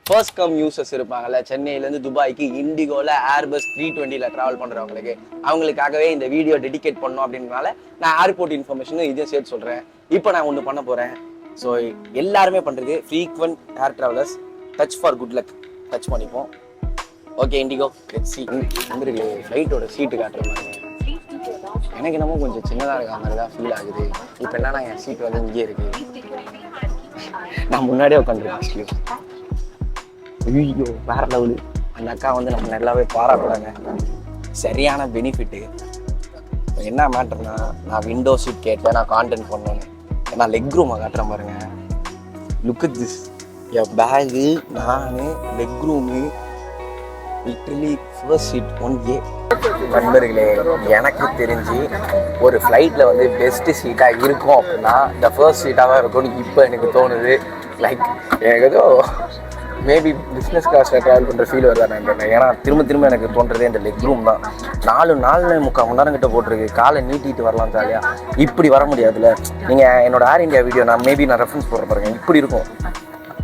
First come users இருப்பாங்கல்ல, சென்னையிலேருந்து துபாய்க்கு இண்டிகோவில் ஏர்பஸ் 320ல் ட்ராவல் பண்ணுறவங்களுக்கு, அவங்களுக்காகவே இந்த வீடியோ டெடிகேட் பண்ணோம் அப்படின்றனால நான் ஏர்போர்ட் இன்ஃபர்மேஷனும் இதையும் சேர்த்து சொல்கிறேன். இப்போ நான் ஒன்று பண்ண போகிறேன். ஸோ எல்லாருமே பண்ணுறது, frequent air travellers touch for good luck touch பண்ணிப்போம். Okay IndiGo let's see. வந்துருக்கு ஃப்ளைட்டோட சீட்டு காட்டுற மாதிரி எனக்கு என்னமோ கொஞ்சம் சின்னதாக இருக்க மாதிரி தான் ஃபீல் ஆகுது. இப்போ என்னன்னா என் சீட் வந்து இங்கே இருக்குது, நான் முன்னாடியே உட்காந்துருக்கேன். ஐயோ வேற லெவலு. அந்த அக்கா வந்து நம்ம நல்லாவே பாராட்டுறாங்க, சரியான பெனிஃபிட்டு. என்ன மேட்டர்னா, நான் விண்டோ சீட் கேட்டேன், நான் கான்டென்ட் பண்ணேன்னு. நான் லெக் ரூமை காட்டுறேன் பாருங்க. Look at this. என் பேகு, நான், leg room, literally first seat 1A. நண்பர்களே, எனக்கு தெரிஞ்சு ஒரு ஃப்ளைட்டில் வந்து பெஸ்ட்டு சீட்டாக இருக்கும் அப்படின்னா இந்த ஃபர்ஸ்ட் சீட்டாக தான் இருக்கும்னு இப்போ எனக்கு தோணுது. லைக் எனக்கு ஏதோ மேபி பிஸ்னஸ் கிளாஸில் ட்ராவல் பண்ணுற ஃபீல் வருதா நான். ஏன்னா திரும்ப எனக்கு தோன்றதே இந்த லெக் ரூம் தான். 4.25 மணி நேரம் கிட்ட போட்டிருக்கு, காலை நீட்டிட்டு வரலாம் ஜாலியாக. இப்படி வர முடியாதுல்ல. நீங்கள் என்னோட ஏர் இந்தியா வீடியோ நான் ரெஃபரன்ஸ் போடுற பாருங்க, இப்படி இருக்கும்.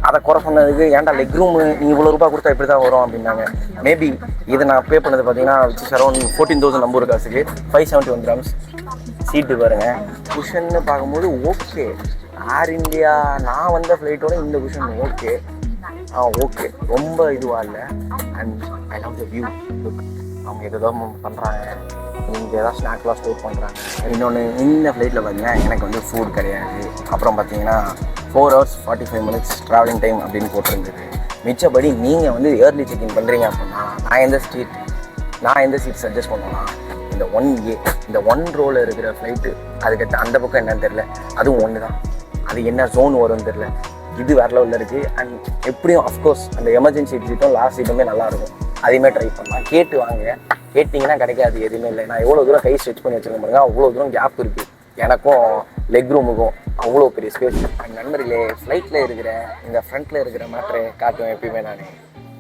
அதை குறை சொன்னதுக்கு ஏன்டா லெக் ரூமு நீ இவ்வளோ ரூபா கொடுத்தா இப்படி தான் வரும் அப்படின்னாங்க. மேபி இதை நான் பே பண்ணது பார்த்தீங்கன்னா அரௌண்ட் 14,000 நம்பர் காசுக்கு 571 grams. சீட்டு பாருங்க, குஷன்னு பார்க்கும்போது ஓகே. ஏர் இந்தியா நான் வந்த ஃப்ளைட்டோட இந்த குஷன் ஓகே. ஓகே, ரொம்ப இதுவாக இல்லை. And I love the view. Look, அவங்க எதோ பண்ணுறாங்க, இங்கே ஏதாவது ஸ்நாக்லாம் ஸ்டோர் பண்ணுறாங்க. இன்னொன்று, இந்த ஃப்ளைட்டில் பார்த்தீங்கன்னா எனக்கு வந்து ஃபுட் கிடையாது. அப்புறம் பார்த்தீங்கன்னா 4 hours 45 minutes ட்ராவலிங் டைம் அப்படின்னு போட்டிருந்தது. மிச்சப்படி நீங்கள் வந்து ஏர்லி செக்இன் பண்ணுறீங்க அப்படின்னா நான் எந்த சீட் சஜஸ்ட் பண்ணுவேன்னா இந்த 1A, இந்த 1 ரோவில் இருக்கிற ஃப்ளைட்டு. அதுக்கு அந்த பக்கம் என்னன்னு தெரில, அதுவும் ஒன்று தான். அது என்ன ஜோன் வரும்னு தெரில. இது வேறு லெவலில் இருக்குது. அண்ட் எப்படியும் அஃப்கோர்ஸ் அந்த எமர்ஜென்சி சீட்டும் லாஸ்ட் சீட்டுமே நல்லாயிருக்கும். அதையுமே ட்ரை பண்ணலாம். கேட்டு வாங்க, கேட்டிங்கன்னா கிடைக்காது எதுவுமே இல்லை. நான் எவ்வளோ தூரம் கை ஸ்ட்ரெச் பண்ணி வச்சுருக்க பாருங்க, அவ்வளோ தூரம் கேப் இருக்குது எனக்கும் லெக் ரூமுக்கும், அவ்வளோ பெரிய ஸ்பேஸ். அண்ட் நண்பர்களே, ஃப்ளைட்டில் இருக்கிற இந்த ஃப்ரண்ட்டில் இருக்கிற மேட்ரு காட்டுவேன் எப்பயுமே நான்.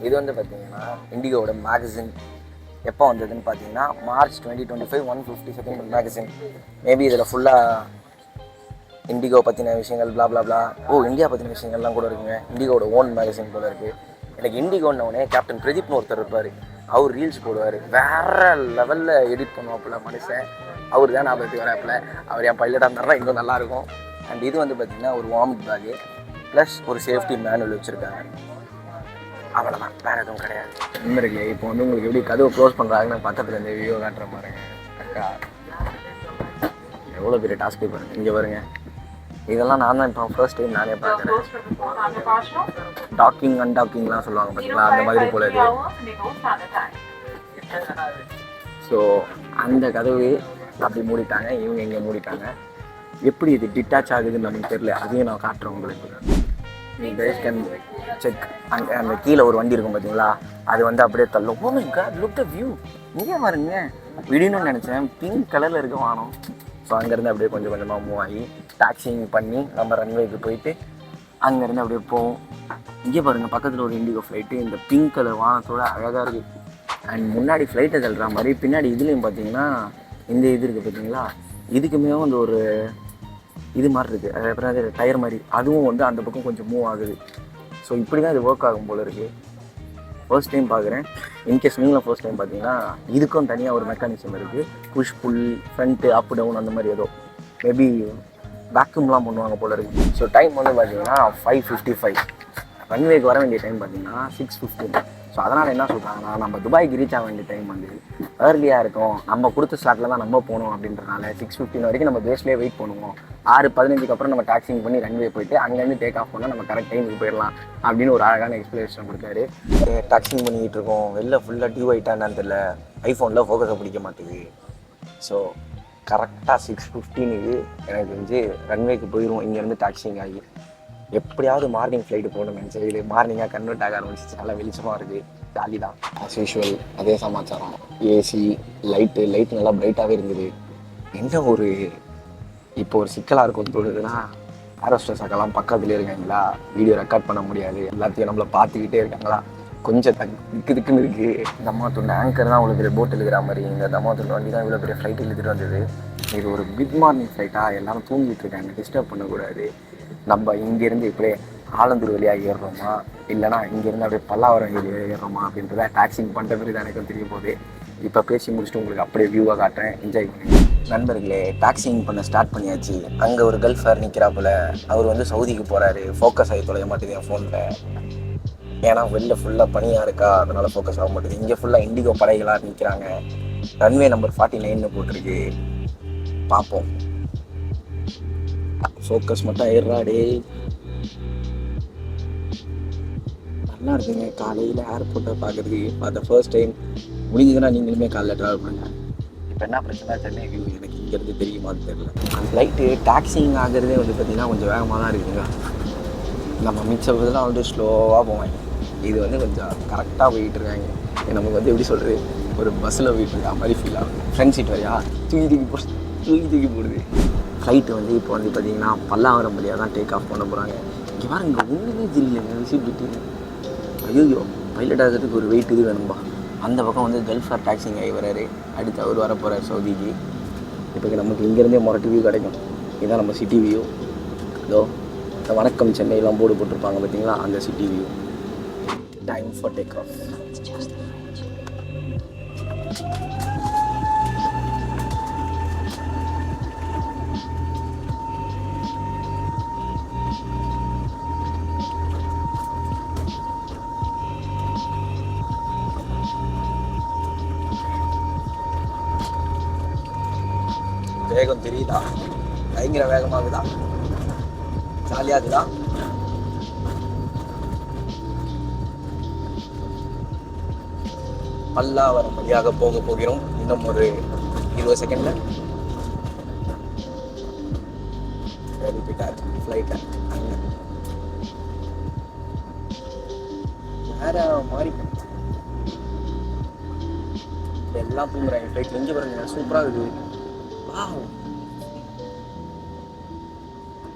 இது வந்து பார்த்தீங்கன்னா இண்டிகோவோட மேகசின் எப்போ வந்ததுன்னு பார்த்தீங்கன்னா March 2025 152nd மேகசின். மேபி இதில் ஃபுல்லாக இண்டிகோ பற்றின விஷயங்கள் பிளா. இந்தியா பற்றின விஷயங்கள்லாம் கூட இருக்குங்க. இண்டிகோட ஓன் மேகசின் போல இருக்குது. எனக்கு இண்டிகோன்னே கேப்டன் பிரதீப்னு ஒருத்தர் இருப்பார். அவர் ரீல்ஸ் போடுவார், வேறு லெவலில் எடிட் பண்ணுவாப்புல மனுஷன். அவர் தான் ஞாபகத்துக்கு வராப்புல. அவர் என் பைலட்டாக இருந்தாலும் இன்னும் நல்லாயிருக்கும். அண்ட் இது வந்து பார்த்திங்கன்னா ஒரு வார்மிட் பேகு ப்ளஸ் ஒரு சேஃப்டி மேனுவல் வச்சுருக்காங்க. அவ்வளோதான், வேறு எதுவும் கிடையாது. நண்பர்களே, இப்போ வந்து உங்களுக்கு எப்படி கதவை க்ளோஸ் பண்ணுறாங்கன்னு பக்கத்தில் இந்த வீடியோ காட்டுற பாருங்க. அக்கா எவ்வளோ பெரிய டாஸ்க்கு பாருங்கள். இங்கே பாருங்கள், இதெல்லாம் நான் தான் இப்போ ஃபர்ஸ்ட் டைம் நானே பார்க்குறேன். டாக்கிங் அன்டாக்கிங்லாம் சொல்லுவாங்க பார்த்தீங்களா, அந்த மாதிரி போல இது. ஸோ அந்த கதவு அப்படி மூடிட்டாங்க, இவங்க இங்கே மூடிட்டாங்க. எப்படி இது டிட்டாச் ஆகுதுன்னு நமக்கு தெரியல, அதையும் நான் காட்டுறேன் உங்களுக்கு. Guys can check. அந்த கீழே ஒரு வண்டி இருக்கும் பார்த்தீங்களா, அது வந்து அப்படியே தள்ளும். Oh my God, look the view. இங்கே பாருங்க, விடணும்னு நினச்சேன், பிங்க் கலரில் இருக்க வானம். ஸோ அங்கேருந்து அப்படியே கொஞ்சம் கொஞ்சமாக மூவ் ஆகி டாக்ஸிங் பண்ணி நம்ம ரன்வேக்கு போயிட்டு அங்கேருந்து அப்படியே போவோம். இங்கே பாருங்கள், பக்கத்தில் ஒரு இண்டிகோ ஃப்ளைட்டு இந்த பிங்க் கலர் வானத்தோடு அழகாக இருக்குது. அண்ட் முன்னாடி ஃப்ளைட்டை தள்ளுற மாதிரி பின்னாடி இதுலேயும் பார்த்தீங்கன்னா இந்த இது இருக்குது பார்த்தீங்களா, இதுக்குமே வந்து ஒரு இது மாதிரி இருக்குது. அதுக்கப்புறம் அது டயர் மாதிரி, அதுவும் வந்து அந்த பக்கம் கொஞ்சம் மூவ் ஆகுது. ஸோ இப்படி தான் இது ஒர்க் ஆகும் போல் இருக்குது. ஃபர்ஸ்ட் டைம் பார்க்குறேன். இன்கேஸ் நீங்களும் ஃபர்ஸ்ட் டைம் பார்த்தீங்கன்னா இதுக்கும் தனியாக ஒரு மெக்கானிசம் இருக்குது. Push pull, front up down அந்த மாதிரி ஏதோ மேபி வேக்யூம்லாம் பண்ணுவாங்க போல இருக்குது. ஸோ டைம் வந்து பார்த்தீங்கன்னா 5:55. ரன்வேக்கு வர வேண்டிய டைம் பார்த்தீங்கன்னா 6:15. ஸோ அதனால் என்ன சொல்கிறாங்கன்னா, நம்ம துபாய்க்கு ரீச் ஆக வேண்டிய டைம் வந்து ஏர்லியாக இருக்கும், நம்ம கொடுத்த ஸ்லாட்டில் தான் நம்ம போகணும் அப்படின்றனால 6:15 வரைக்கும் நம்ம பேஸ்லேயே வெயிட் பண்ணுவோம். 6:15க்கு அப்புறம் நம்ம டாக்ஸிங் பண்ணி ரன்வே போயிட்டு அங்கேருந்து டேக் ஆஃப் பண்ணால் நம்ம கரெக்ட் டைமுக்கு போயிடலாம் அப்படின்னு ஒரு அழகான எக்ஸ்பிளேஷன் கொடுத்தாரு. டாக்ஸிங் பண்ணிக்கிட்டு இருக்கோம், வெளில ஃபுல்லாக டியூ ஆகிட்டான்னு தெரியல, ஐஃபோனில் ஃபோக்கஸை பிடிக்க மாட்டேங்குது. ஸோ கரெக்டாக 6:15க்கு எனக்கு வந்து ரன்வேக்கு போயிடுவோம் இங்கேருந்து டாக்ஸிங் ஆகி. எப்படியாவது மார்னிங் ஃப்ளைட்டு போகணுமே, சரி மார்னிங்காக கன்வெர்ட் ஆக ஆரம்பிச்சிச்சு. நல்லா வெளிச்சமாக இருக்குது, ஜாலி தான் ஆஸ் யூஷுவல். அதே சமாச்சாரம், ஏசி லைட்டு நல்லா பிரைட்டாகவே இருந்தது. என்ன ஒரு இப்போ ஒரு சிக்கலாக இருக்கும் தோணுதுன்னா, ஏரோஸ்டர்ஸ் அக்கெல்லாம் பக்கத்துலேயே இருக்காங்களா, வீடியோ ரெக்கார்ட் பண்ண முடியாது, எல்லாத்தையும் நம்மளை பார்த்துக்கிட்டே இருக்காங்களா, கொஞ்சம் திக்குன்னு இருக்குது. தம்மாத்தூண்டு ஆங்கர் தான் இவ்வளோ பெரிய போட் எழுதுகிற மாதிரி, இந்த தம்மாத்தூண்டு வண்டி தான் இவ்வளோ பெரிய ஃப்ளைட் எழுதிட்டு வந்தது. இது ஒரு மிட் மார்னிங் ஃப்ளைட்டாக, எல்லாரும் தூங்கிட்டு இருக்காங்க, டிஸ்டர்ப் பண்ணக்கூடாது. நம்ம இங்கேருந்து இப்படியே ஆலந்தூர் வழியாக ஏறுறோமா இல்லைனா இங்கேருந்து அப்படியே பல்லாவரம் ஏறுறோமா அப்படின்றத டாக்ஸிங் பண்ணுற மாதிரி தான் எனக்கும் தெரிய போகுது. இப்போ பேசி முடிச்சுட்டு உங்களுக்கு அப்படியே வியூவாக காட்டுறேன், என்ஜாய் பண்ணுங்க. நண்பர்களே, டாக்ஸிங் பண்ண ஸ்டார்ட் பண்ணியாச்சு. அங்கே ஒரு கல்ஃபர் நிற்கிறாப்புல. அவர் வந்து சவுதிக்கு போகிறாரு. ஃபோக்கஸ் ஆகி தொலைய மாட்டேங்குது என் ஃபோனில். ஏன்னா வெளில ஃபுல்லாக பனியாக இருக்கா, அதனால் ஃபோக்கஸ் ஆக மாட்டேங்குது. இங்கே ஃபுல்லாக இண்டிகோ படைகளாக நிற்கிறாங்க. ரன்வே நம்பர் 49 போட்டிருக்கு. பார்ப்போம். ஃபோக்கஸ் மட்டும் ஏறாடே. நல்லா இருக்குங்க காலையில் ஏர்போர்ட்டை பார்க்குறதுக்கு. பார்த்த ஃபர்ஸ்ட் டைம். முடிஞ்சதுன்னா நீங்களுமே காலையில் ட்ராவல் பண்ணுங்கள். இப்போ என்ன பிரச்சனை சென்னை வியூ எனக்கு இங்கேருந்து தெரியுமான்னு தெரியல. அந்த ஃப்ளைட்டு டாக்ஸிங் ஆகிறதே வந்து பார்த்திங்கன்னா கொஞ்சம் வேகமாக தான் இருக்குதுங்க. நம்ம மிச்சப்பதெல்லாம் வந்து ஸ்லோவாக போவாங்க. இது வந்து கொஞ்சம் கரெக்டாக போயிட்டு இருக்காங்க. நமக்கு வந்து எப்படி சொல்கிறது, ஒரு பஸ்ஸில் போயிட்டு இருக்கா மாதிரி ஃபீல் ஆகும். ஃப்ரண்ட் சீட் வரையா தூக்கி போடுது. ஃப்ளைட்டு வந்து இப்போ வந்து பார்த்திங்கன்னா பல்லாவரம் வழியாக தான் டேக் ஆஃப் பண்ண போகிறாங்க. இங்கே பாருங்க, இங்கே ஒன்றுமே தெரியல விசிட் விட்டு. ஐயோ, பைலட் ஆகிறதுக்கு ஒரு வெயிட் இது வேணும்பா. அந்த பக்கம் வந்து கல்ஃபர் டாக்ஸிங் ஆகி வராரு. அடுத்து அவர் வர போகிறார் சவுதிக்கு. இப்போ நமக்கு இங்கேருந்தே மொரட்டு வியூ கிடைக்கும். இதுதான் நம்ம சிட்டி வியூ. இதோ இந்த வணக்கம் சென்னையெல்லாம் போர்டு போட்டிருப்பாங்க பார்த்தீங்களா, அந்த city view. Time for take off. வேகம் தெரியுதா? பயங்கர வேகமாகுதா? ஜாலியாகுதா? பல்லாவரம் வழியாக போகிறோம். இன்னும் ஒரு 20 செகண்ட்ல ஃப்ளைட்டை வேற மாதிரி எல்லாம் தூங்குறாங்க. ஃப்ளைட் எங்கே பாருங்க, சூப்பராக இருக்குது.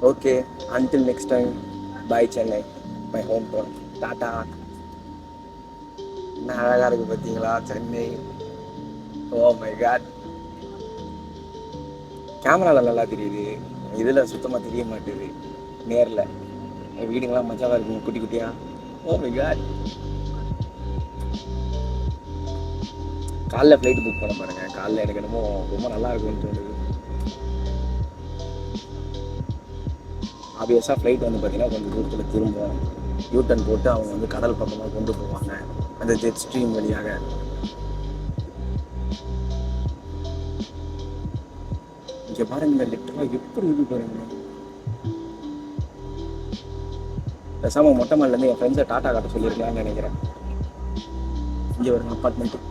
Okay, until next time, bye Chennai, my home town. Tata. என்ன அழகாக இருக்குது பார்த்தீங்களா சென்னை. ஓ மை காட். கேமராவில் நல்லா தெரியுது, இதில் சுத்தமாக தெரிய மாட்டேது. நேரில் வீடுங்களாம் மஜாவாக இருக்குங்க, குட்டி குட்டியா. Oh my God. காலைல ஃப்ளைட் புக் பண்ண பாருங்க. காலைல எனக்கு என்னமோ ரொம்ப நல்லா இருக்கும்னு தோணுது. ஆப்வியஸாக ஃப்ளைட் வந்து பார்த்தீங்கன்னா கொஞ்சம் தூரத்தில் திரும்பும். யூட்டன் போட்டு அவங்க வந்து கடல் பக்கமாக கொண்டு போவாங்க, அந்த ஜெட் ஸ்ட்ரீம் வழியாக. இங்கே பாருங்க, லிட்டராக எப்படி இருக்கு பாருங்க. பேசாமல் மொட்டை மாடிலேருந்து என் ஃப்ரெண்ட்ஸை டாட்டா காட்ட சொல்லியிருக்கலாம்னு நினைக்கிறேன். இங்கே ஒரு அப்பார்ட்மெண்ட்டு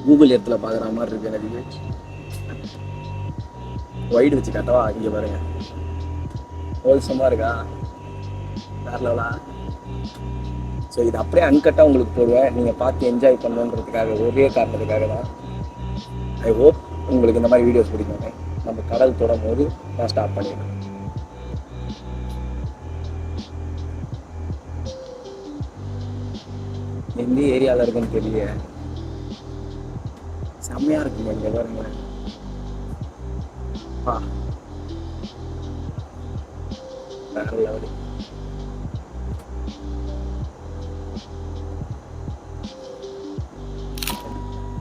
கூகுள் எர்த்தில் பார்க்குற மாதிரி இருக்கு எனக்கு. ஒயிட் வச்சு காட்டவா? இங்கே பாருங்க, ஹோல்சமாக இருக்கா, வேற லெவலா. ஸோ இது அப்படியே அன்கட்டாக உங்களுக்கு போடுவேன், நீங்கள் பார்த்து என்ஜாய் பண்ணுன்றதுக்காக, ஒரே காரணத்துக்காக தான். ஐ ஹோப் உங்களுக்கு இந்த மாதிரி வீடியோஸ் பிடிக்குங்க. நம்ம கடல் தொடும் போது நான் ஸ்டார்ட் பண்ணிடுறேன். எந்த ஏரியாவில் இருக்குன்னு தெரியல, செம்மையாக இருக்குங்க. இங்கே பாருங்க,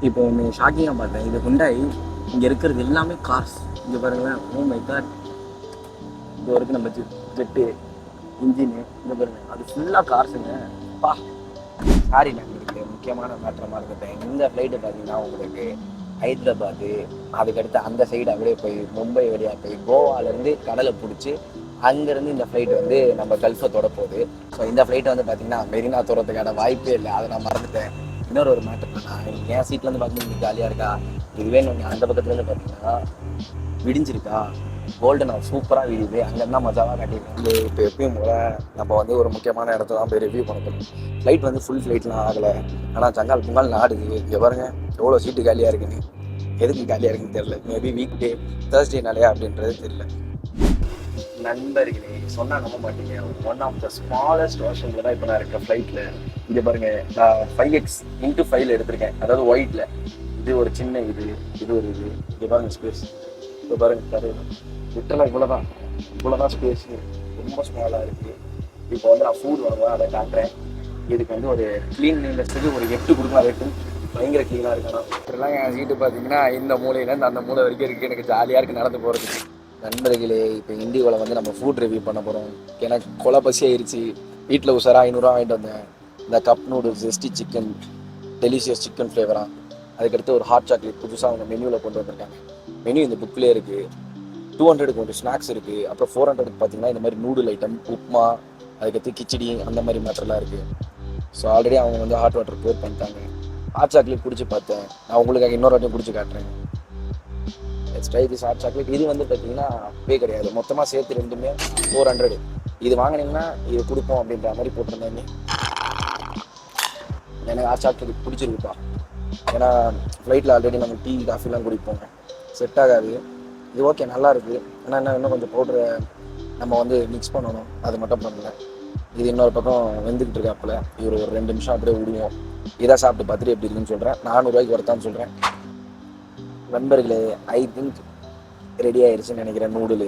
இப்போ ஒன்று ஷாக்கிங்காக பார்த்தேன். இது ஹுண்டாய். இங்கே இருக்கிறது எல்லாமே கார்ஸ். இங்கே பாருங்களேன். Oh my God. இது வரைக்கும் நம்ம ஜெட்டு இன்ஜினு இங்கே பாருங்க, அது ஃபுல்லாக கார்ஸுங்க. சாரி, நான் உங்களுக்கு முக்கியமான மாற்றமாக இருக்கட்டேன். இந்த ஃப்ளைட்டு பார்த்தீங்கன்னா உங்களுக்கு ஹைதராபாத்து, அதுக்கடுத்து அந்த சைடு அப்படியே போய் மும்பை வழியாக போய் கோவாலேருந்து கடலை பிடிச்சி அங்கேருந்து இந்த ஃப்ளைட் வந்து நம்ம கல்ஃபை தொட போகுது. ஸோ இந்த ஃப்ளைட்டை வந்து பார்த்தீங்கன்னா மெரினா தோறதுக்கான வாய்ப்பே இல்லை. அதை நான் மறந்துட்டேன். இன்னொரு ஒரு மேட்டர் பண்ணா, என் சீட்லேருந்து பார்க்கும்போது ஜாலியாக இருக்கா. இதுவே நீங்கள் அந்த பக்கத்துலேருந்து பார்த்தீங்கன்னா விடிஞ்சிருக்கா, கோல்டன் ஹவர் சூப்பராக விடுது. அங்கேருந்தா மஜாவாக காட்டியிருக்காங்க. இப்போ எப்பயும் போல நம்ம வந்து ஒரு முக்கியமான இடத்துல தான் போய் ரிவ்யூ பண்ண போகிறோம். ஃப்ளைட் வந்து ஃபுல் ஃப்ளைட்லாம் ஆகலை, ஆனால் ஜங்கால் பொங்கல் நாடுது. இங்கே பாருங்க எவ்வளோ சீட்டு காலியாக இருக்குன்னு. எதுக்கு காலியாக இருக்குன்னு தெரியல. மேபி வீக் டே, தேர்ஸ்டேனாலையா அப்படின்றது தெரியல. நண்பர்களே, சொன்னால் நம்ப மாட்டீங்க, ஒன் ஆஃப் த ஸ்மாலஸ்ட் வெர்ஷனில் தான் இப்போ நான் இருக்கேன் ஃப்ளைட்டில். இங்கே பாருங்கள், நான் 5x×5 எடுத்திருக்கேன், அதாவது ஒயிட்டில். இது ஒரு சின்ன இது ஒரு இது. இங்கே பாருங்கள் ஸ்பேஸ். இப்போ பாருங்கள், லிட்டரலாக இவ்வளோ தான். இவ்வளோதான் ஸ்பேஸ், ரொம்ப ஸ்மாலாக இருக்குது. இப்போ வந்து நான் ஃபுட் வாங்குவேன், அதை காட்டுறேன். இதுக்கு வந்து ஒரு க்ளீன்லெஸ்ஸுக்கு ஒரு 8 கொடுக்கலாம். ரேட்டு பயங்கர க்ளீனாக இருக்கணும். இப்படிலாம் என் வீட்டு பார்த்தீங்கன்னா இந்த மூலையிலேருந்து அந்த மூலை வரைக்கும் இருக்குது. எனக்கு ஜாலியாக இருக்குது நடந்து போகிறதுக்கு. நண்பர்களே, இப்போ இண்டிகோவில் வந்து நம்ம ஃபுட் ரிவ்யூ பண்ண போகிறோம். எனக்கு கொலை பசி ஆயிடுச்சு. வீட்டில் உசாரா 500 வாங்கிட்டு வந்தேன். இந்த cup noodles, zesty chicken, delicious chicken ஃப்ளேவராக. அதுக்கடுத்து ஒரு ஹாட் சாக்லேட் புதுசாக அவங்க மெனுவில் கொண்டு வந்திருக்காங்க. மெனு இந்த புக்லேயே இருக்குது. 200க்கு ஒரு ஸ்நாக்ஸ் இருக்குது. அப்புறம் 400க்கு பார்த்தீங்கன்னா இந்த மாதிரி நூடுல் ஐட்டம், உப்மா, அதுக்கடுத்து கிச்சடி, அந்த மாதிரி மேட்டர்லாம் இருக்குது. ஸோ ஆல்ரெடி அவங்க வந்து ஹாட் வாட்டர் போர் பண்ணிட்டாங்க. ஹாட் சாக்லேட் குடிச்சு பார்த்தேன். நான் உங்களுக்காக இன்னொரு வாட்டியும் குடிச்சு காட்டுறேன். Try this hot chocolate. இது வந்து பார்த்தீங்கன்னா பே கிடையாது, மொத்தமாக சேர்த்து ரெண்டுமே 400. இது வாங்கினீங்கன்னா இது கொடுப்போம் அப்படின்ற மாதிரி போட்டிருந்தாங்க. எனக்கு ஹாட் சாக்லேட் பிடிச்சிருக்குப்பா. ஏன்னா ஃப்ளைட்டில் ஆல்ரெடி நம்ம டீ காஃபிலாம் குடிப்போம், செட் ஆகாது. இது ஓகே, நல்லா இருக்குது. ஆனால் என்ன இன்னும் கொஞ்சம் பவுடரை நம்ம வந்து மிக்ஸ் பண்ணணும், அது மட்டும் பண்ணல. இது இன்னொரு பக்கம் வெந்துக்கிட்டு இருக்காப்புல. இவர் ஒரு 2 நிமிஷம் அப்படியே விடுவோம். இதை சாப்பிட்டு பார்த்துட்டு எப்படி இருக்குன்னு சொல்கிறேன். 400 ரூபாய்க்கு வரத்தான்னு சொல்கிறேன். நண்பர்களே, ஐ திங்க் ரெடி ஆயிடுச்சுன்னு நினைக்கிறேன். நூடுலு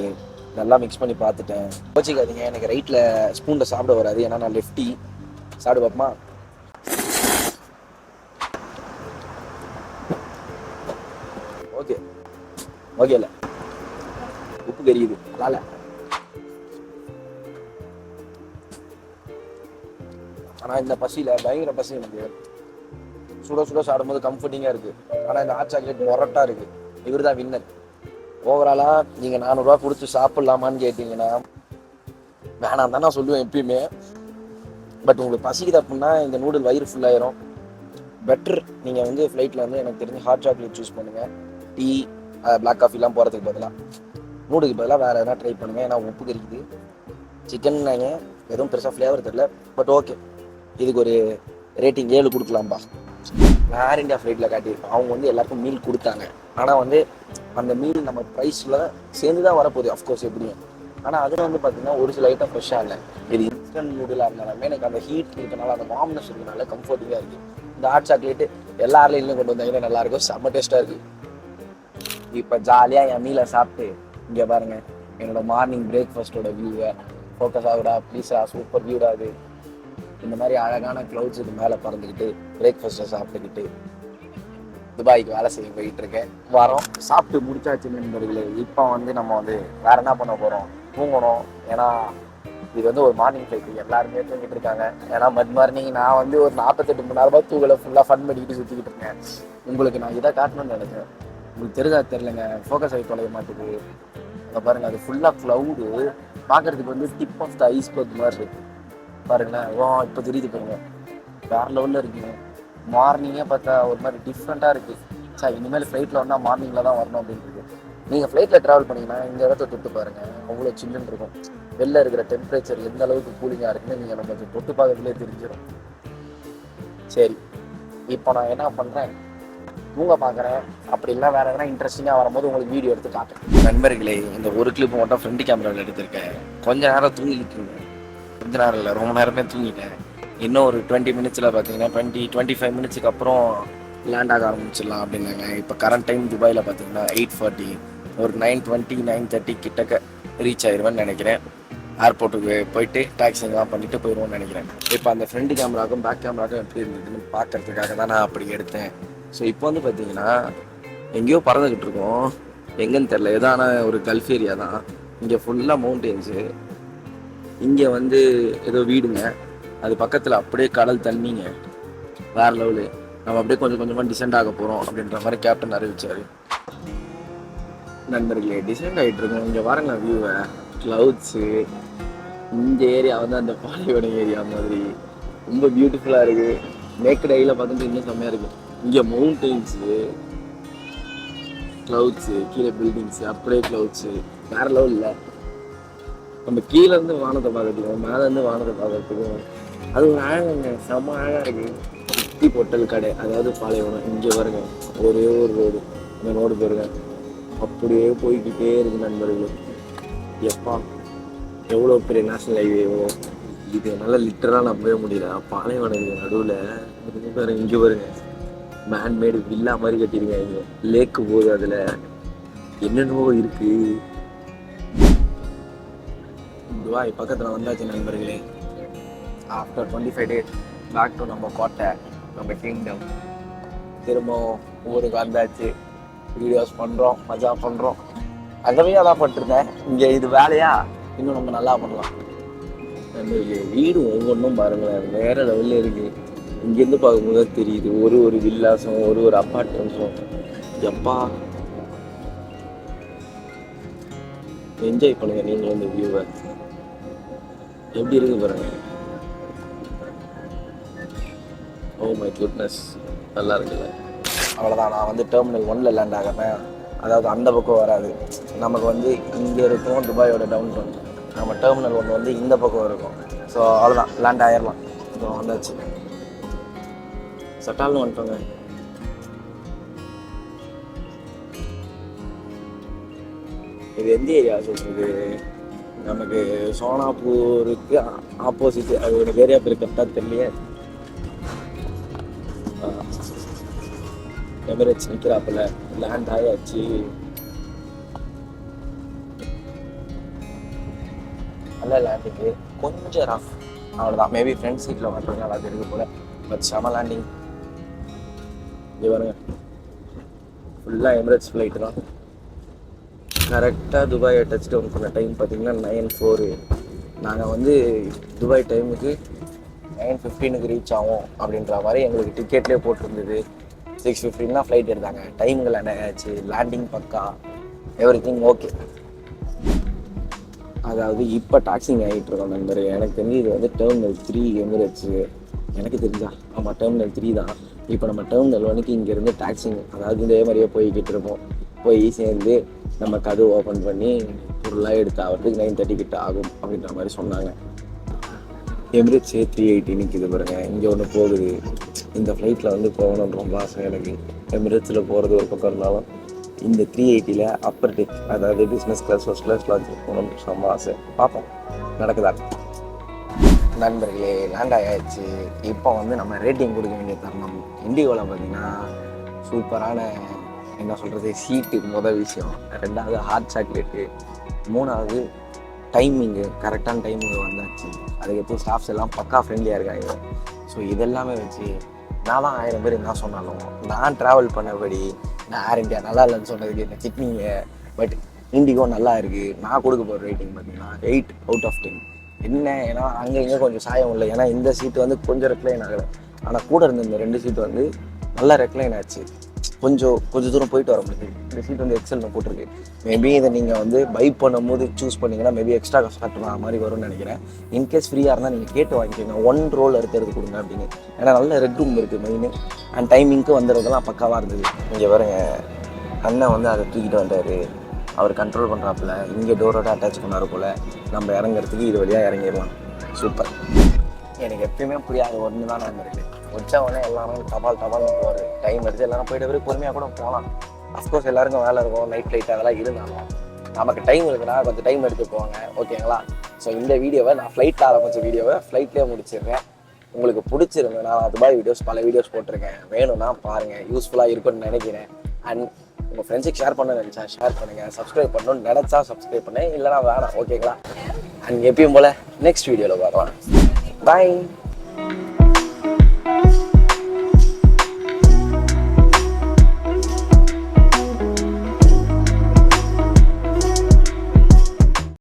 நல்லா மிக்ஸ் பண்ணி பார்த்துட்டேன். கோச்சிக்காதீங்க, எனக்கு ரைட்டில் ஸ்பூனில் சாப்பிட வராது, ஏன்னா நான் லெஃப்டி. சாப்பிடு பார்ப்போமா? ஓகே ஓகே, இல்லை உப்பு கரியுது, நல்லா. ஆனால் இந்த பசியில் பயங்கர பசி எனக்கு. சுட சுட சாப்பிடும்போது கம்ஃபர்டிங்காக இருக்குது. ஆனால் இந்த ஹாட் சாக்லேட் மொரட்டாக இருக்குது. இவர் தான் வின்னர். ஓவராலாக நீங்கள் 400 ரூபா கொடுத்து சாப்பிட்லாமான்னு கேட்டிங்கன்னா வேணாம் தான் நான் சொல்லுவேன் எப்பயுமே. பட் உங்களுக்கு பசிக்குது அப்படின்னா இந்த நூடுல் வயிறு ஃபுல்லாயிரும். பெட்டர் நீங்கள் வந்து ஃப்ளைட்டில் வந்து எனக்கு தெரிஞ்சு ஹாட் சாக்லேட் சூஸ் பண்ணுங்கள். டீ, பிளாக் காஃபிலாம் போகிறதுக்கு பதிலாக நூடுலுக்கு பதிலாக வேறு எதனா ட்ரை பண்ணுங்கள். ஏன்னா உப்பு கறிக்குது. சிக்கன் நாங்கள் எதுவும் பெருசாக ஃப்ளேவர் தெரியல, பட் ஓகே. இதுக்கு ஒரு ரேட்டிங் 7 கொடுக்கலாம்ப்பா. நான் ஏர் இண்டியா ஃப்ளைட்டில் காட்டியிருக்கேன். அவங்க வந்து எல்லாருக்கும் மீல் கொடுத்தாங்க. ஆனால் வந்து அந்த மீல் நம்ம ப்ரைஸில் சேர்ந்து தான் வரப்போகுது, அஃப்கோர்ஸ் எப்படியும். ஆனால் அதில் வந்து பார்த்தீங்கன்னா ஒரு சில ஐட்டம் ஃப்ரெஷ்ஷாக இல்லை. இது இன்ஸ்டன்ட் நூடுலாக இருந்தாலுமே எனக்கு அந்த ஹீட் இருக்கனால, அந்த வார்ம்னஸ் இருக்கனால கம்ஃபர்டிங்காக இருக்குது. இந்த ஹாட் சாக்லேட்டு எல்லா ஆர்லைன்லையும் கொண்டு வந்தாங்கன்னா நல்லாயிருக்கும், செம்ம டேஸ்ட்டாக இருக்குது. இப்போ ஜாலியாக என் மீலை சாப்பிட்டு இங்கே பாருங்கள் என்னோட மார்னிங் பிரேக்ஃபாஸ்ட்டோட வியூவை. ஃபோக்கஸ் ஆகுடா ப்ளீஸா, சூப்பர் வியூடா அது. இந்த மாதிரி அழகான க்ளவுட்ஸுக்கு மேலே பறந்துக்கிட்டு பிரேக்ஃபாஸ்ட்டை சாப்பிட்டுக்கிட்டு துபாய்க்கு வேலை செய்ய போயிட்டு இருக்கேன். வரோம், சாப்பிட்டு முடிச்சாச்சு நண்பர்களே. இப்போ வந்து நம்ம வந்து வேற என்ன பண்ண போகிறோம்? தூங்கணும். ஏன்னா இது வந்து ஒரு மார்னிங் ஃப்ளைட், எல்லாருமே தூங்கிட்டு இருக்காங்க. ஏன்னா மட் மார்னிங் நான் வந்து ஒரு 48 மணி நேரமாக தூங்கலை, ஃபுல்லாக ஃபன் பண்ணிக்கிட்டு சுற்றிக்கிட்டு இருக்கேன். உங்களுக்கு நான் இதை காட்டணும்னு நினைக்கிறேன். உங்களுக்கு தெரிஞ்சா தெரிலங்க, ஃபோக்கஸ் ஆகி தொலைய மாட்டேது. அதை பாருங்கள், அது ஃபுல்லாக க்ளவுடு. பார்க்குறதுக்கு வந்து டிப் ஆஃப் த ஐஸ்பர்க் மாதிரி இருக்குது பாருங்களேன். இப்போ தெரியுது பாருங்கள், வேறு லெவலில் இருக்குங்க. மார்னிங்கே பார்த்தா ஒரு மாதிரி டிஃப்ரெண்ட்டாக இருக்குது. சார் இனிமேல் ஃப்ளைட்டில் வந்தால் மார்னிங்கில் தான் வரணும் அப்படின்ட்டு. நீங்கள் ஃப்ளைட்டில் ட்ராவல் பண்ணிங்கன்னா இந்த இடத்த தொட்டு பாருங்கள், அவ்வளோ சில்லுன்னு இருக்கும். வெளில இருக்கிற டெம்பரேச்சர் எந்த அளவுக்கு கூலிங்காக இருக்குன்னு நீங்கள் நம்ம கொஞ்சம் தொட்டு பார்க்கறதுலே தெரிஞ்சிடும். சரி, இப்போ நான் என்ன பண்ணுறேன், தூங்க பார்க்குறேன். அப்படி இல்லை வேறு எதனா இன்ட்ரெஸ்டிங்காக வரும்போது உங்களுக்கு வீடியோ எடுத்து காட்டுறேன். நண்பர்களே, இந்த ஒரு கிளிப் மட்டும் ஃப்ரண்ட் கேமராவில் எடுத்திருக்கேன். கொஞ்ச நேரம் தூங்கிட்டு இருந்தேன். கொஞ்ச நேரம் இல்லை, ரொம்ப நேரமே தூங்கிட்டேன். இன்னும் ஒரு 20 மினிட்ஸில் பார்த்தீங்கன்னா 25 மினிட்ஸுக்கு அப்புறம் லேண்ட் ஆக ஆரம்பிச்சிடலாம் அப்படின்னாங்க. இப்போ கரண்ட் டைம் துபாயில் பார்த்தீங்கன்னா 8:40. ஒரு 9:20 9:30 கிட்டக்க ரீச் ஆயிடுவேன்னு நினைக்கிறேன். ஏர்போர்ட்டுக்கு போயிட்டு டாக்ஸிங்லாம் பண்ணிட்டு போயிடுவோம்னு நினைக்கிறேன். இப்போ அந்த ஃப்ரண்ட் கேமராவுக்கும் பேக் கேமராவுக்கும் எப்படி இருந்ததுன்னு பார்க்கறதுக்காக தான் நான் அப்படி எடுத்தேன். ஸோ இப்போ வந்து பார்த்தீங்கன்னா எங்கேயோ பறந்துக்கிட்டு இருக்கோம், எங்கேன்னு தெரில. ஏதான ஒரு கல்ஃப் ஏரியா தான். இங்கே ஃபுல்லாக மவுண்டெயின்ஸு. இங்கே வந்து ஏதோ வீடுங்க, அது பக்கத்தில் அப்படியே கடல் தண்ணிங்க, வேறு லெவலு. நம்ம அப்படியே கொஞ்சம் கொஞ்சமாக டிசெண்ட் ஆக போகிறோம் அப்படின்ற மாதிரி கேப்டன் அறிவிச்சார். நண்பர்களே, டிசெண்ட் ஆகிட்டு இருக்கோம். இங்கே பாருங்க வியூவை, க்ளவுட்ஸு. இந்த ஏரியா வந்து அந்த பாலைவன ஏரியா மாதிரி ரொம்ப பியூட்டிஃபுல்லாக இருக்குது. நேக்கட் ஐயில் பார்த்துட்டு இன்னும் செம்மையாக இருக்குது. இங்கே மவுண்டெயின்ஸு, க்ளவுட்ஸு, கீழே பில்டிங்ஸு, அப்படியே க்ளவுட்ஸு, வேறு லெவல் இல்லை. நம்ம கீழேருந்து வானத்தை பார்க்கறதுக்கும் மேலேருந்து வானத்தை பார்க்கறதுக்கும் அது ஒரு அழகாங்க, செம்ம அழகாக இருக்குது. சுற்றி பொட்டல் கடை, அதாவது பாலைவனம். இங்கே பாருங்க ஒரே ஒரு ரோடு, இந்த ரோடு பாருங்க அப்படியே போய்கிட்டே இருக்குது நண்பர்கள். எப்பா எவ்வளோ பெரிய நேஷனல் ஹைவேவோ இது, என்னால் லிட்டராக நான் போக முடியல. பாலைவனம் நடுவில் பாருங்க, இங்கே பாருங்க மேன்மேடு வில்லா மாதிரி கட்டியிருக்காங்க. லேக்கு போகுது, அதில் என்னென்னவோ இருக்குது. துபாய் பக்கத்தில் வந்தாச்சு நண்பர்களே. ஆஃப்டர் 25 days பேக் டு நம்ம கோட்டை, நம்ம கிங்டம். திரும்பவும் ஊருக்கு வந்தாச்சு, வீடியோஸ் பண்ணுறோம், மஜா பண்ணுறோம். அங்கவே அதான் பண்ணிருந்தேன், இங்கே இது வேலையா இன்னும் நம்ம நல்லா பண்ணலாம். வீடு ஒவ்வொன்றும் பாருங்களேன், வேற லெவலில் இருக்குது. இங்கேருந்து பார்க்கும்போது தெரியுது ஒரு வில்லாஸும் ஒரு அப்பார்ட்மெண்ட்ஸும். எப்பா என்ஜாய் பண்ணுங்க நீங்களும் இந்த வியூவை. எப்படி இருக்கு பாருங்க. ஓ மை குட்னஸ், நல்லா இருக்குல்ல. அவ்வளோதான், நான் வந்து டெர்மினல் 1ல் லேண்ட் ஆகிறேன். அதாவது அந்த பக்கம் வராது, நமக்கு வந்து இங்கே இருக்கும் துபாயோட டவுன் டவுன். நம்ம டெர்மினல் 1 வந்து இந்த பக்கம் இருக்கும். ஸோ அவ்வளோதான், லேண்ட் ஆயிடலாம். ஸோ வந்தாச்சு, சட்டால்னு வந்துட்டோங்க. இது எந்த ஏரியா சொல்கிறது, நமக்கு சோனாப்பூருக்கு ஆப்போசிட். அது ஒரு ஏரியா பேர் கரெக்டாக தெரியலையே. எமிரேட்ஸ் நிற்கிறாப்புல, லேண்ட் ஆயாச்சு. நல்ல லேண்டிங்கு, கொஞ்சம் ரஃப், அவ்வளோதான். மேபி ஃப்ரண்ட் சீட்டில் வர்றது நல்லா தெரியுது போல், பட் செம லேண்டிங். இது பாருங்க, ஃபுல்லாக எமிரேட்ஸ் ஃப்ளைட்டு தான். கரெக்டாக துபாயை டச் டவுன் பண்ண டைம் பார்த்தீங்கன்னா 9:04. நாங்கள் வந்து துபாய் டைமுக்கு 9:15 ரீச் ஆகும் அப்படின்ற மாதிரி எங்களுக்கு டிக்கெட்லேயே போட்டிருந்தது. 6:15 ஃப்ளைட் எடுத்தாங்க. டைமுக்கு லேண்ட் ஆயாச்சு, லேண்டிங் பக்கா, எவ்ரி திங் ஓகே. அதாவது இப்போ டாக்ஸிங் ஆகிட்டு இருக்கோம் நண்பர். எனக்கு தெரிஞ்சு இது வந்து டெர்மினல் 3 எமிரேட்ஸு. எனக்கு தெரிஞ்சா ஆமாம், டெர்மினல் 3 தான். இப்போ நம்ம டெர்மினல் 1க்கு இங்கேருந்து டாக்ஸிங், அதாவது இதே மாதிரியே போய்கிட்டு இருப்போம். போய் சேர்ந்து நம்ம கதவு ஓப்பன் பண்ணி பொருளாக எடுத்து ஆகிறதுக்கு 9:30 கிட்ட ஆகும் அப்படின்ற மாதிரி சொன்னாங்க. எமிரேட்ஸே 380 நிற்கிது பாருங்க. இங்கே ஒன்று போகுது. இந்த ஃப்ளைட்டில் வந்து போகணுன்னு ரொம்ப ஆசை எனக்கு. எமிரேட்ஸில் போகிறது ஒரு பக்கம் இருந்தாலும் இந்த 380ல் அப்பர் டெக், அதாவது business class first class lounge போகணும்னு ரொம்ப ஆசை. பார்ப்போம் நடக்குதா. நண்பர்களே, லேண்ட் ஆயாச்சு. இப்போ வந்து நம்ம ரேட்டிங் கொடுக்க வேண்டிய தருணம். இண்டிகோவில் பார்த்தீங்கன்னா சூப்பரான, என்ன சொல்கிறது, சீட்டு முதல் விஷயம். 2வது ஹாட் சாக்லேட்டு. 3வது டைமிங்கு, கரெக்டான டைமிங்கு வந்தாச்சு. அதுக்கப்புறம் ஸ்டாஃப்ஸ் எல்லாம் பக்கா ஃப்ரெண்ட்லியாக இருக்காங்க. ஸோ இதெல்லாமே வச்சு நான் தான் 1000 பேர் என்ன சொன்னாலும், நான் ட்ராவல் பண்ணபடி நான் ஏர் இண்டியா நல்லா இல்லைன்னு சொன்னதுக்கு என்ன திட்னிங்க. பட் இண்டிகோ நல்லா இருக்குது. நான் கொடுக்க போகிற ரேட்டிங் பார்த்தீங்கன்னா 8/10. என்ன, ஏன்னா அங்கே இங்கே கொஞ்சம் சாயம் இல்லை. ஏன்னா இந்த சீட்டு வந்து கொஞ்சம் ரெக்ளைன் ஆகலை, ஆனால் கூட இருந்த இந்த 2 சீட்டு வந்து நல்லா ரெக்ளைன் ஆச்சு. கொஞ்சம் தூரம் போயிட்டு வர முடியுது. இந்த சீட் வந்து எக்ஸல்னு போட்டிருக்கு. மேபி இதை நீங்கள் வந்து பை பண்ணும்போது சூஸ் பண்ணிங்கன்னா மேபி எக்ஸ்ட்ரா காசு கட்டணும் மாதிரி வரும்னு நினைக்கிறேன். இன்கேஸ் ஃப்ரீயாக இருந்தால் நீங்கள் கேட்டு வாங்கிக்கோங்க, 1 ரோல் எடுத்து கொடுங்க அப்படின்னு. ஏன்னா நல்ல ரெட் ரூம் இருக்குது மெயின். அண்ட் டைமிங்க்கு வந்துடுறதெல்லாம் பக்காவாக இருந்தது. இங்கே பாருங்க, அண்ணன் வந்து அதை தூக்கிட்டு வந்தார். அவர் கண்ட்ரோல் பண்ணுறாப்புல. இங்கே டோரோட அட்டாச் பண்ணார் போல். நம்ம இறங்குறதுக்கு இது வழியாக இறங்கிடலாம். சூப்பர். எனக்கு எப்பயுமே புரியாது ஒன்று தான் நான் இருக்குது. வச்சா உடனே எல்லாரும் டபால்னு போவார். டைம் எடுத்து எல்லாரும் போயிட்டு வரை பொறுமையாக கூட போகலாம். அஃப்கோர்ஸ் எல்லாருக்கும் வேலை இருக்கும், நைட் ஃப்ளைட் அதெல்லாம் இருந்தாலும் நமக்கு டைம் இருக்குன்னா கொஞ்சம் டைம் எடுத்து போவாங்க. ஓகேங்களா? ஸோ இந்த வீடியோவை நான் ஃப்ளைட்டில் ஆரம்பித்த வீடியோவை ஃப்ளைட்லேயே முடிச்சிடுறேன். உங்களுக்கு பிடிச்சிருந்தேன்னா துபாய் வீடியோஸ் பல வீடியோஸ் போட்டிருக்கேன், வேணும்னா பாருங்கள், யூஸ்ஃபுல்லாக இருக்குன்னு நினைக்கிறேன். அண்ட் உங்கள் ஃப்ரெண்ட்ஸுக்கு ஷேர் பண்ண நினச்சா ஷேர் பண்ணுங்கள், சப்ஸ்கிரைப் பண்ணணும்னு நினச்சா சப்ஸ்கிரைப் பண்ணேன், இல்லைனா வேணாம். ஓகேங்களா? அண்ட் எப்பயும் போல் நெக்ஸ்ட் வீடியோவில் பார்க்கலாம். பாய்.